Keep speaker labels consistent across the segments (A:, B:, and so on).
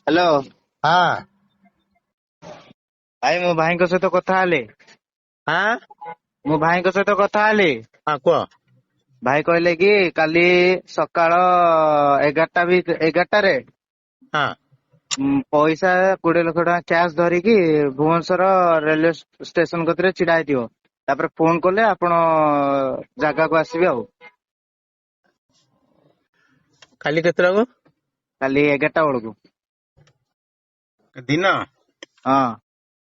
A: Hello.
B: ହଁ
A: ଭାଇ ମୋ ଭାଇଙ୍କ ସହିତ କଥା ହେଲି।
B: ହଁ
A: ମୋ ଭାଇଙ୍କ ସହିତ କଥା ହେଲି।
B: ହଁ କୁହ।
A: ଭାଇ କହିଲେ କି କାଲି ସକାଳ 11ଟାରେ
B: ହଁ
A: ପଇସା 20 ଲକ୍ଷ ଟଙ୍କା କ୍ୟାସ୍ ଧରିକି ଭୁବନେଶ୍ୱର ରେଲୱେ ଷ୍ଟେସନ କତିରେ ଛିଡା ହେଇଥିବ। ତାପରେ ଫୋନ କଲେ ଆପଣ ଜାଗାକୁ ଆସିବେ ଆଉ।
B: କାଲି କେତେଟାକୁ?
A: କାଲି 11ଟା ବେଳକୁ।
B: ଦିନ?
A: ହଁ।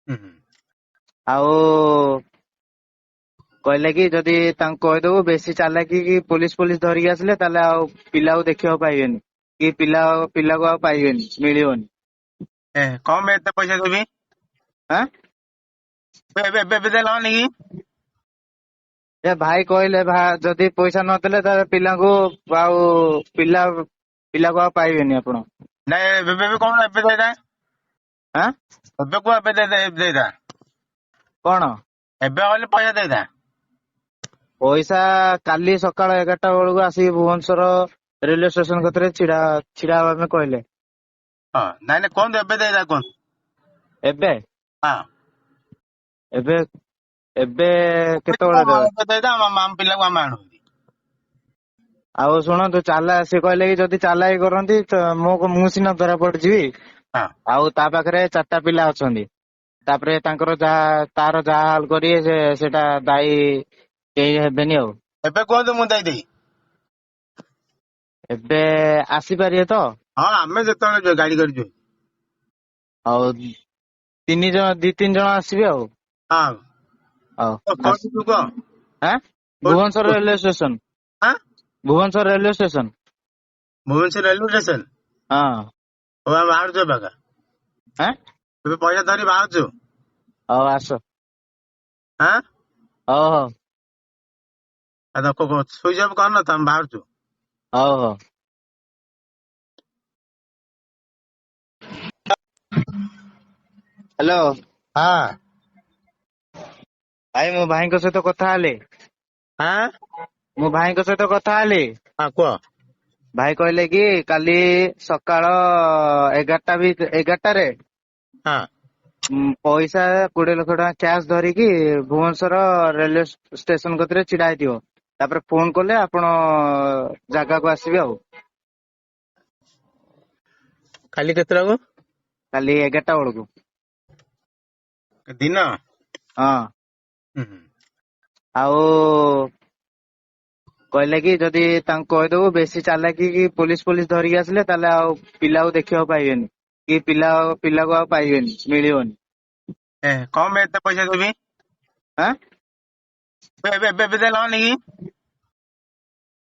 B: ହୁଁ ହୁଁ।
A: ଆଉ କହିଲେ କି ଯଦି ତାଙ୍କୁ କହିଦବୁ ବେଶୀ ଚାଲାକି କି ପୋଲିସ ଧରିକି ଆସିଲେ ତାହେଲେ ଆଉ ପିଲାକୁ ଦେଖିବାକୁ ପାଇବେନି କି ପିଲାକୁ ଆଉ ପାଇବେନି, ମିଳିବନି।
B: କଣ ପାଇଁ ଏତେ ପଇସା ଦେବି?
A: ଆଁ
B: ଏବେ ଏବେ ଏବେ ଦେଲନି କି?
A: ଏ ଭାଇ କହିଲେ ଯଦି ପଇସା ନଦେଲେ ତାହେଲେ ପିଲାଙ୍କୁ ଆଉ ପିଲାକୁ ଆଉ ପାଇବେନି ଆପଣ।
B: ନାଇଁ ଏବେ ଏବେ କଣ ଏବେ ଦେଇଥା।
A: ଆଁ
B: ଏବେ କୁହ ଏବେ ଦେଇଥା।
A: କଣ
B: ଏବେ କହିଲେ ପଇସା ଦେଇଥା।
A: ପଇସା କାଲି ସକାଳ 11ଟା ବେଳକୁ ଆସିକି ଭୁବନେଶ୍ୱର ରେଲୱେ ଷ୍ଟେସନ କତିରେ ଛିଡା ହବା ପାଇଁ କହିଲେ।
B: ହଁ ନାଇଁ ନାଇଁ କୁହନ୍ତୁ ଏବେ ଦେଇଥା କୁହନ୍ତୁ।
A: ଏବେ
B: ହଁ
A: ଏବେ ଏବେ କେତେବେଳେ ଦେବେ?
B: ଏବେ ଦେଇଥା ଆମ ପିଲାକୁ ଆମେ ଆଣୁ।
A: ଆଉ ଶୁଣନ୍ତୁ, ସେ କହିଲେ କି ଯଦି ଚାଲାକି କରନ୍ତି ତ ମୁଁ ସିନା ଧରା ପଡିଯିବି।
B: ହଁ
A: ଆଉ ତା ପାଖରେ 4ଟା ପିଲା ଅଛନ୍ତି। ତାପରେ ତାର ଯାହା ହାଲ କରିବେ ସେଟା ଦାୟୀ କେହି ହେବେନି ଆଉ।
B: ଏବେ କୁହନ୍ତୁ ମୁଁ ଦେଇଦେବି।
A: ଏବେ ଆସିପାରିବେ ତ?
B: ହଁ ଆମେ ଯେତେବେଳେ ଯିବୁ ଗାଡି କରି ଯିବୁ।
A: ଆଉ 2-3 ଜଣ ଆସିବେ ଆଉ।
B: ହଁ
A: ହଉ
B: କୋଉଠି ତୁ କହ?
A: Bhubaneswar railway station.
B: ହଁ
A: Bhubaneswar railway station.
B: Bhubaneswar railway station.
A: ହଁ।
B: ହଉ ଆମେ ବାହାରୁଛୁ ଏବେ।
A: ଆଁ
B: ଏବେ ପଇସା ଧରି ବାହାରୁଛୁ।
A: ହଉ ଆସ।
B: ହଁ
A: ହଉ ହଉ।
B: ସୁଇଚ୍ ଅଫ୍ କରନ ତ ଆମେ ବାହାରୁଛୁ।
A: ହଉ ହଉ। ହ୍ୟାଲୋ।
B: ହଁ
A: ଭାଇ ମୋ ଭାଇଙ୍କ ସହିତ କଥା ହେଲି।
B: ହଁ
A: ମୋ ଭାଇଙ୍କ ସହିତ କଥା ହେଲି।
B: ହଁ କୁହ।
A: ଭାଇ କହିଲେ କି କାଲି ସକାଳ 11ଟାରେ
B: ହଁ
A: ପଇସା 20 ଲକ୍ଷ ଟଙ୍କା କ୍ୟାସ୍ ଧରିକି ଭୁବନେଶ୍ୱର ରେଲୱେ ଷ୍ଟେସନ କତିରେ ଛିଡା ହେଇଥିବ। ତାପରେ ଫୋନ କଲେ ଆପଣ ଜାଗାକୁ ଆସିବେ ଆଉ।
B: କାଲି କେତେଟାକୁ?
A: କାଲି 11ଟା ବେଳକୁ।
B: ଦିନ?
A: ହଁ।
B: ହୁଁ ହୁଁ।
A: ଆଉ କହିଲେ କି ଯଦି ତାଙ୍କୁ କହିଦବୁ ବେଶୀ ଚାଲାକି କି ପୋଲିସ ଧରିକି ଆସିଲେ ତାହେଲେ ଆଉ ପିଲାକୁ ଦେଖିବାକୁ ପାଇବେନି କି ପିଲାକୁ ଆଉ ପାଇବେନି, ମିଳିବନି।
B: କଣ ପାଇଁ ଏତେ ପଇସା ଦେବି?
A: ଆଁ
B: ଏବେ ଏବେ ଦେଲନି କି?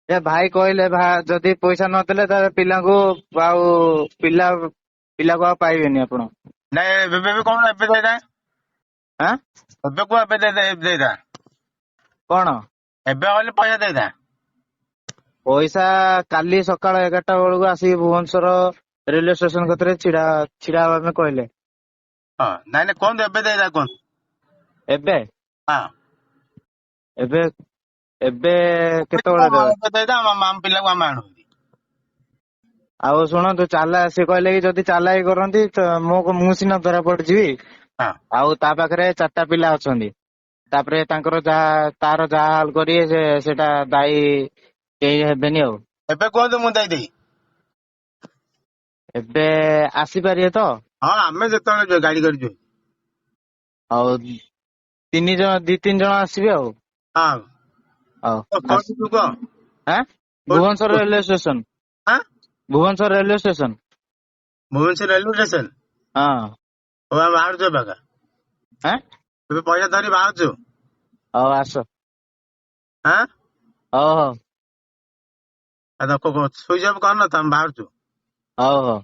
A: ଏ ଭାଇ କହିଲେ ଯଦି ପଇସା ନଦେଲେ ତାହେଲେ ପିଲାଙ୍କୁ ଆଉ ପିଲାକୁ ଆଉ ପାଇବେନି ଆପଣ।
B: ନାଇଁ ଏବେ ଏବେ କଣ ଏବେ ଦେଇଥା।
A: ଆଁ
B: ଏବେ କୁହ ଏବେ ଦେଇଥା।
A: କଣ
B: ଏବେ କହିଲେ ପଇସା ଦେଇଥା।
A: ପଇସା କାଲି ସକାଳ 11ଟା ବେଳକୁ ଆସିକି ଭୁବନେଶ୍ୱର ରେଲୱେ ଷ୍ଟେସନ କତିରେ ଛିଡା ହବା ପାଇଁ କହିଲେ।
B: ହଁ ନାଇଁ ନାଇଁ କୁହନ୍ତୁ ଏବେ ଦେଇଥା କୁହନ୍ତୁ।
A: ଏବେ
B: ହଁ
A: ଏବେ ଏବେ କେତେବେଳେ ଦେବେ?
B: ଏବେ ଦେଇଥା ଆମ ପିଲାକୁ ଆମେ ଆଣୁ।
A: ଆଉ ଶୁଣନ୍ତୁ, ସେ କହିଲେ କି ଯଦି ଚାଲାକି କରନ୍ତି ତ ମୁଁ ସିନା ଧରା ପଡିଯିବି।
B: ହଁ
A: ଆଉ ତା ପାଖରେ 4ଟା ପିଲା ଅଛନ୍ତି। ତାପରେ ତାର ଯାହା ହାଲ କରିବେ ସେଟା ଦାୟୀ କେହି ହେବେନି ଆଉ।
B: ଏବେ କୁହନ୍ତୁ ମୁଁ ଦେଇଦେବି।
A: ଏବେ ଆସିପାରିବେ ତ?
B: ହଁ ଆମେ ଯେତେବେଳେ ଯିବୁ ଗାଡି କରି ଯିବୁ।
A: ହଉ 2-3 ଜଣ ଆସିବେ ଆଉ।
B: ହଁ
A: ହଉ
B: କୋଉଠି ତୁ କହ?
A: Bhubaneswar railway station.
B: ହଁ
A: Bhubaneswar railway station.
B: Bhubaneswar railway station.
A: ହଁ।
B: ହଉ ଆମେ ବାହାରୁଛୁ ଏବେ।
A: ଆଁ
B: ଏବେ ପଇସା ଧରି ବାହାରୁଛୁ।
A: ହଉ ଆସ।
B: ହଁ
A: ହଉ ହଉ।
B: ସୁଇଚ୍ ଅଫ୍ କରନ ତ ଆମେ ବାହାରୁଛୁ।
A: ହଉ ହଉ।